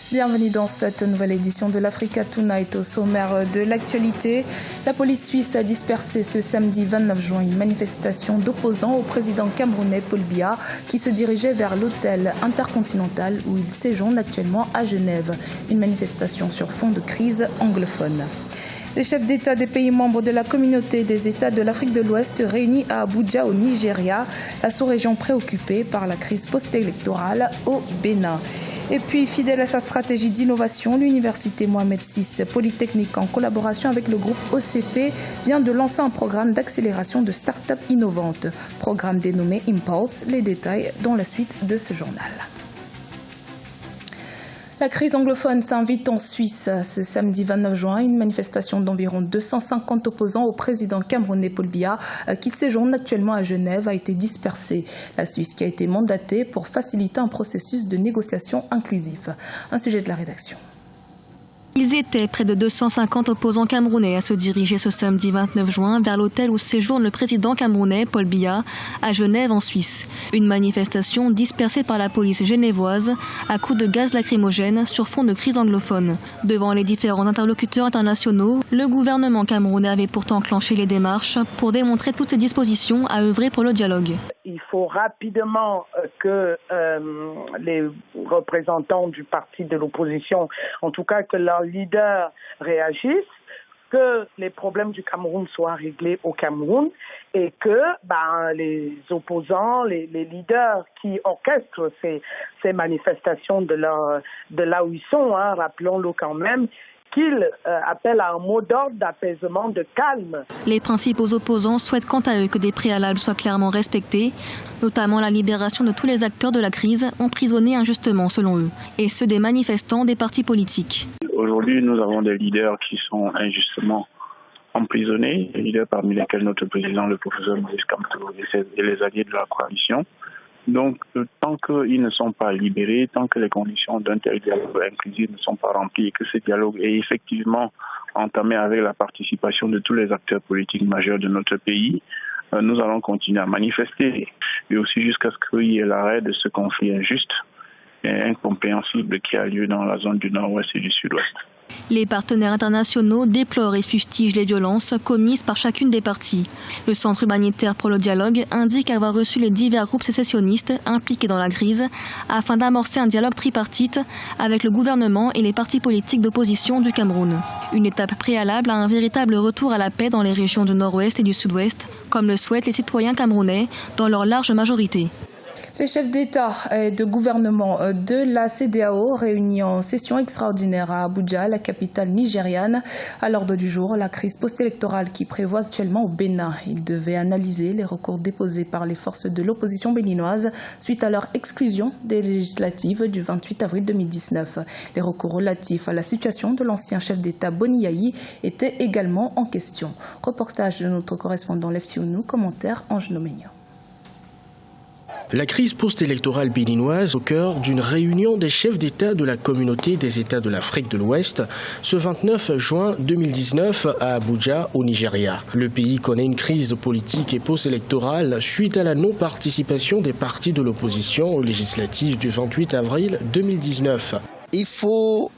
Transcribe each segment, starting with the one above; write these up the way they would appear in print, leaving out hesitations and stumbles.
Bienvenue dans cette nouvelle édition de l'Africa Tonight. Au sommaire de l'actualité, la police suisse a dispersé ce samedi 29 juin une manifestation d'opposants au président camerounais Paul Biya qui se dirigeait vers l'hôtel Intercontinental où il séjourne actuellement à Genève. Une manifestation sur fond de crise anglophone. Les chefs d'État des pays membres de la communauté des États de l'Afrique de l'Ouest réunis à Abuja au Nigeria, la sous-région préoccupée par la crise post-électorale au Bénin. Et puis, fidèle à sa stratégie d'innovation, l'université Mohamed VI Polytechnique, en collaboration avec le groupe OCP, vient de lancer un programme d'accélération de start-up innovantes. Programme dénommé Impulse, les détails dans la suite de ce journal. La crise anglophone s'invite en Suisse. Ce samedi 29 juin, une manifestation d'environ 250 opposants au président camerounais Paul Biya, qui séjourne actuellement à Genève, a été dispersée. La Suisse qui a été mandatée pour faciliter un processus de négociation inclusif. Un sujet de la rédaction. Ils étaient près de 250 opposants camerounais à se diriger ce samedi 29 juin vers l'hôtel où séjourne le président camerounais Paul Biya à Genève en Suisse. Une manifestation dispersée par la police genevoise à coups de gaz lacrymogène sur fond de crise anglophone. Devant les différents interlocuteurs internationaux, le gouvernement camerounais avait pourtant enclenché les démarches pour démontrer toutes ses dispositions à œuvrer pour le dialogue. Il faut rapidement que les représentants du parti de l'opposition, en tout cas que leurs leaders réagissent, que les problèmes du Cameroun soient réglés au Cameroun et que les opposants, les leaders qui orchestrent ces manifestations de là où ils sont, rappelons-le quand même, qu'ils appellent à un mot d'ordre d'apaisement, de calme. Les principaux opposants souhaitent quant à eux que des préalables soient clairement respectés, notamment la libération de tous les acteurs de la crise emprisonnés injustement selon eux, et ceux des manifestants des partis politiques. Aujourd'hui, nous avons des leaders qui sont injustement emprisonnés, des leaders parmi lesquels notre président, le professeur Maurice Kamto et les alliés de la coalition. Donc, tant qu'ils ne sont pas libérés, tant que les conditions d'un tel dialogue inclusif ne sont pas remplies et que ce dialogue est effectivement entamé avec la participation de tous les acteurs politiques majeurs de notre pays, nous allons continuer à manifester et aussi jusqu'à ce qu'il y ait l'arrêt de ce conflit injuste et incompréhensible qui a lieu dans la zone du nord-ouest et du sud-ouest. Les partenaires internationaux déplorent et fustigent les violences commises par chacune des parties. Le Centre humanitaire pour le dialogue indique avoir reçu les divers groupes sécessionnistes impliqués dans la crise afin d'amorcer un dialogue tripartite avec le gouvernement et les partis politiques d'opposition du Cameroun. Une étape préalable à un véritable retour à la paix dans les régions du nord-ouest et du sud-ouest, comme le souhaitent les citoyens camerounais dans leur large majorité. Les chefs d'État et de gouvernement de la CEDEAO réunis en session extraordinaire à Abuja, la capitale nigériane. À l'ordre du jour, la crise post-électorale qui prévoit actuellement au Bénin. Ils devaient analyser les recours déposés par les forces de l'opposition béninoise suite à leur exclusion des législatives du 28 avril 2019. Les recours relatifs à la situation de l'ancien chef d'État Boni Yayi étaient également en question. Reportage de notre correspondant Leftiounou, commentaire Ange Noménian. La crise post-électorale béninoise au cœur d'une réunion des chefs d'État de la communauté des États de l'Afrique de l'Ouest ce 29 juin 2019 à Abuja, au Nigeria. Le pays connaît une crise politique et post-électorale suite à la non-participation des partis de l'opposition aux législatives du 28 avril 2019. Il faut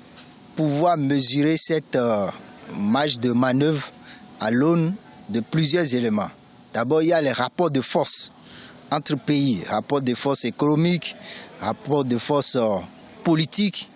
pouvoir mesurer cette marge de manœuvre à l'aune de plusieurs éléments. D'abord, il y a les rapports de force entre pays, rapport de force économique, rapport de force politique.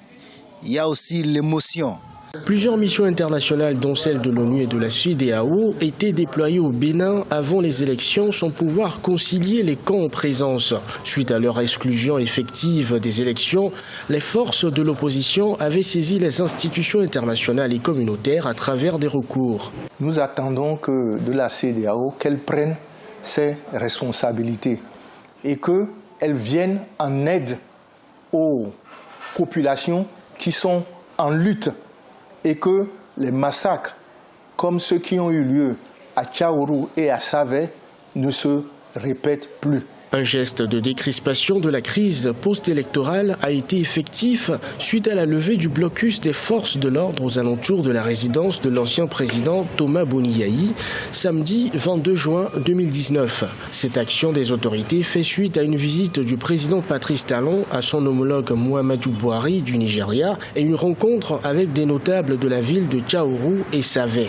Il y a aussi l'émotion. Plusieurs missions internationales, dont celle de l'ONU et de la CEDEAO, étaient déployées au Bénin avant les élections sans pouvoir concilier les camps en présence. Suite à leur exclusion effective des élections, les forces de l'opposition avaient saisi les institutions internationales et communautaires à travers des recours. Nous attendons que de la CEDEAO qu'elle prenne ses responsabilités et qu'elles viennent en aide aux populations qui sont en lutte et que les massacres comme ceux qui ont eu lieu à Tchaourou et à Savé ne se répètent plus. Un geste de décrispation de la crise post-électorale a été effectif suite à la levée du blocus des forces de l'ordre aux alentours de la résidence de l'ancien président Thomas Boni-Yayi, samedi 22 juin 2019. Cette action des autorités fait suite à une visite du président Patrice Talon à son homologue Muhammadu Buhari du Nigeria et une rencontre avec des notables de la ville de Tchaourou et Savé.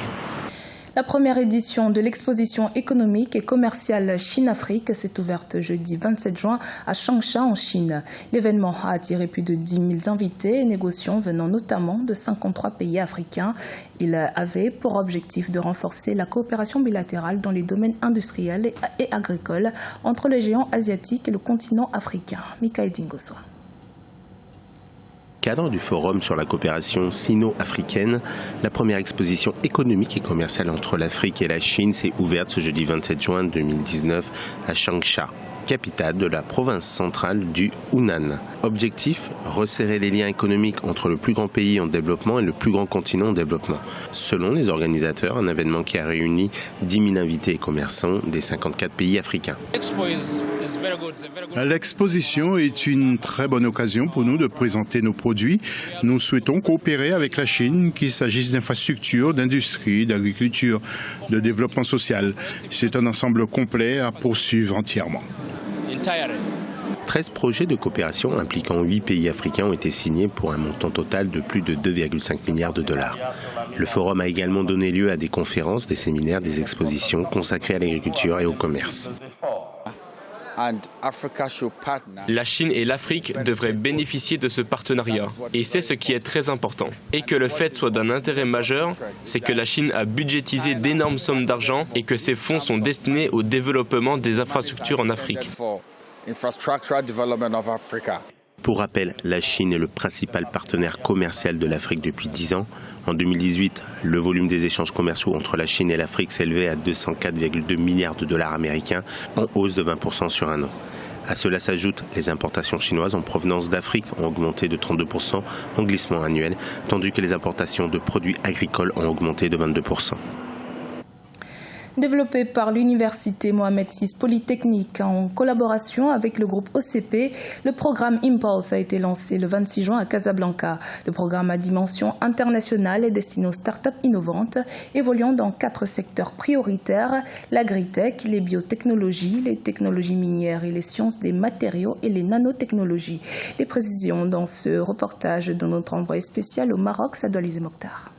La première édition de l'exposition économique et commerciale Chine-Afrique s'est ouverte jeudi 27 juin à Changsha en Chine. L'événement a attiré plus de 10 000 invités et négociants venant notamment de 53 pays africains. Il avait pour objectif de renforcer la coopération bilatérale dans les domaines industriels et agricoles entre les géants asiatiques et le continent africain. Mikaï Dingoso. Cadre du Forum sur la coopération sino-africaine, la première exposition économique et commerciale entre l'Afrique et la Chine s'est ouverte ce jeudi 27 juin 2019 à Changsha, capitale de la province centrale du Hunan. Objectif, resserrer les liens économiques entre le plus grand pays en développement et le plus grand continent en développement. Selon les organisateurs, un événement qui a réuni 10 000 invités et commerçants des 54 pays africains. L'exposition est une très bonne occasion pour nous de présenter nos produits. Nous souhaitons coopérer avec la Chine, qu'il s'agisse d'infrastructures, d'industrie, d'agriculture, de développement social. C'est un ensemble complet à poursuivre entièrement. 13 projets de coopération impliquant 8 pays africains ont été signés pour un montant total de plus de 2,5 milliards de dollars. Le forum a également donné lieu à des conférences, des séminaires, des expositions consacrées à l'agriculture et au commerce. La Chine et l'Afrique devraient bénéficier de ce partenariat. Et c'est ce qui est très important. Et que le fait soit d'un intérêt majeur, c'est que la Chine a budgétisé d'énormes sommes d'argent et que ces fonds sont destinés au développement des infrastructures en Afrique. Pour rappel, la Chine est le principal partenaire commercial de l'Afrique depuis 10 ans. En 2018, le volume des échanges commerciaux entre la Chine et l'Afrique s'élevait à 204,2 milliards de dollars américains, en hausse de 20% sur un an. À cela s'ajoutent les importations chinoises en provenance d'Afrique ont augmenté de 32% en glissement annuel, tandis que les importations de produits agricoles ont augmenté de 22%. Développé par l'Université Mohamed VI Polytechnique en collaboration avec le groupe OCP, le programme Impulse a été lancé le 26 juin à Casablanca. Le programme à dimension internationale est destiné aux startups innovantes évoluant dans 4 secteurs prioritaires, l'agritech, les biotechnologies, les technologies minières et les sciences des matériaux et les nanotechnologies. Les précisions dans ce reportage de notre envoyé spécial au Maroc, Sadoul Mokhtar.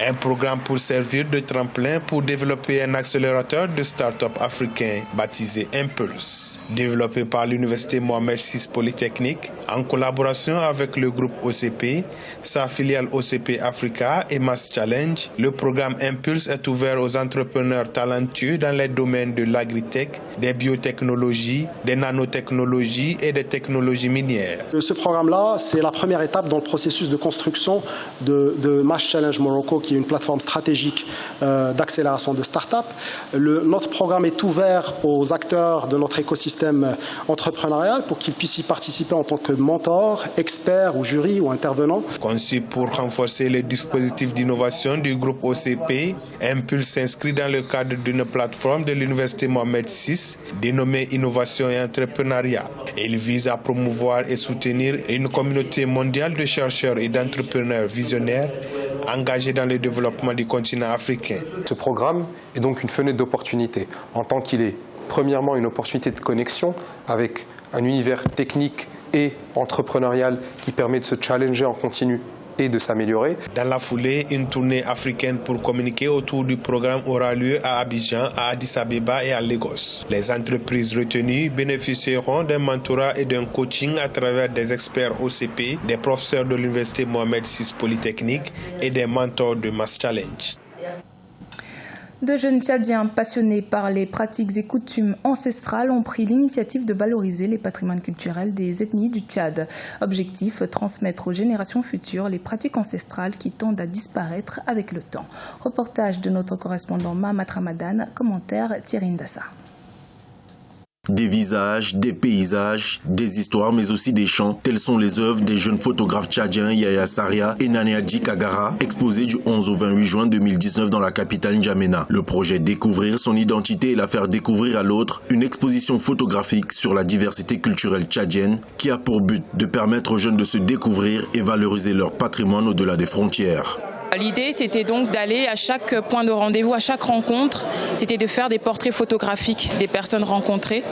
Un programme pour servir de tremplin pour développer un accélérateur de start-up africain baptisé Impulse. Développé par l'Université Mohamed VI Polytechnique en collaboration avec le groupe OCP, sa filiale OCP Africa et Mass Challenge, le programme Impulse est ouvert aux entrepreneurs talentueux dans les domaines de l'agritech, des biotechnologies, des nanotechnologies et des technologies minières. Ce programme-là, c'est la première étape dans le processus de construction de Mass Challenge Morocco, qui est une plateforme stratégique d'accélération de start-up. Notre programme est ouvert aux acteurs de notre écosystème entrepreneurial pour qu'ils puissent y participer en tant que mentors, experts ou jury ou intervenants. Conçu pour renforcer les dispositifs d'innovation du groupe OCP, Impulse s'inscrit dans le cadre d'une plateforme de l'Université Mohamed VI dénommée Innovation et Entrepreneuriat. Il vise à promouvoir et soutenir une communauté mondiale de chercheurs et d'entrepreneurs visionnaires engagés dans le développement du continent africain. Ce programme est donc une fenêtre d'opportunité, en tant qu'il est premièrement une opportunité de connexion avec un univers technique et entrepreneurial qui permet de se challenger en continu et de s'améliorer. Dans la foulée, une tournée africaine pour communiquer autour du programme aura lieu à Abidjan, à Addis Abeba et à Lagos. Les entreprises retenues bénéficieront d'un mentorat et d'un coaching à travers des experts OCP, des professeurs de l'Université Mohamed VI Polytechnique et des mentors de Mass Challenge. 2 jeunes Tchadiens passionnés par les pratiques et coutumes ancestrales ont pris l'initiative de valoriser les patrimoines culturels des ethnies du Tchad. Objectif, transmettre aux générations futures les pratiques ancestrales qui tendent à disparaître avec le temps. Reportage de notre correspondant Mahamat Ramadan, commentaire Thierry Ndassa. Des visages, des paysages, des histoires, mais aussi des chants. Telles sont les œuvres des jeunes photographes tchadiens Yaya Saria et Naneadji Kagara, exposées du 11 au 28 juin 2019 dans la capitale N'Djamena. Le projet Découvrir son identité et la faire découvrir à l'autre, une exposition photographique sur la diversité culturelle tchadienne qui a pour but de permettre aux jeunes de se découvrir et valoriser leur patrimoine au-delà des frontières. L'idée, c'était donc d'aller à chaque point de rendez-vous, à chaque rencontre, c'était de faire des portraits photographiques des personnes rencontrées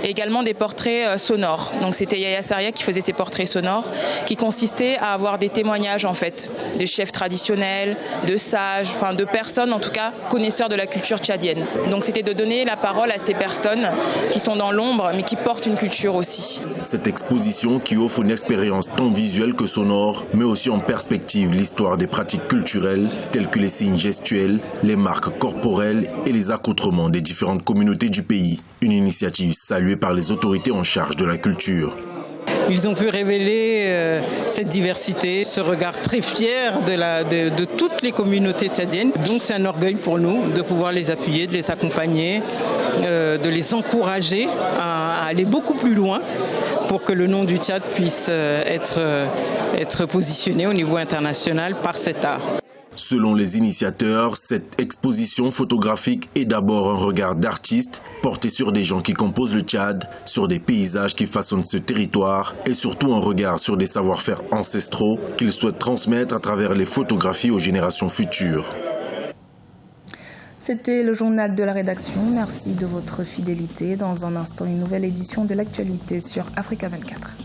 et également des portraits sonores. Donc c'était Yaya Saria qui faisait ces portraits sonores, qui consistaient à avoir des témoignages en fait, de chefs traditionnels, de sages, enfin de personnes en tout cas connaisseurs de la culture tchadienne. Donc c'était de donner la parole à ces personnes qui sont dans l'ombre mais qui portent une culture aussi. Cette exposition qui offre une expérience tant visuelle que sonore, met aussi en perspective l'histoire des pratiques culturelles tels que les signes gestuels, les marques corporelles et les accoutrements des différentes communautés du pays. Une initiative saluée par les autorités en charge de la culture. Ils ont pu révéler cette diversité, ce regard très fier de toutes les communautés tchadiennes. Donc c'est un orgueil pour nous de pouvoir les appuyer, de les accompagner, de les encourager à aller beaucoup plus loin pour que le nom du Tchad puisse être positionné au niveau international par cet art. Selon les initiateurs, cette exposition photographique est d'abord un regard d'artiste porté sur des gens qui composent le Tchad, sur des paysages qui façonnent ce territoire et surtout un regard sur des savoir-faire ancestraux qu'ils souhaitent transmettre à travers les photographies aux générations futures. C'était le journal de la rédaction. Merci de votre fidélité. Dans un instant, une nouvelle édition de l'actualité sur Africa 24.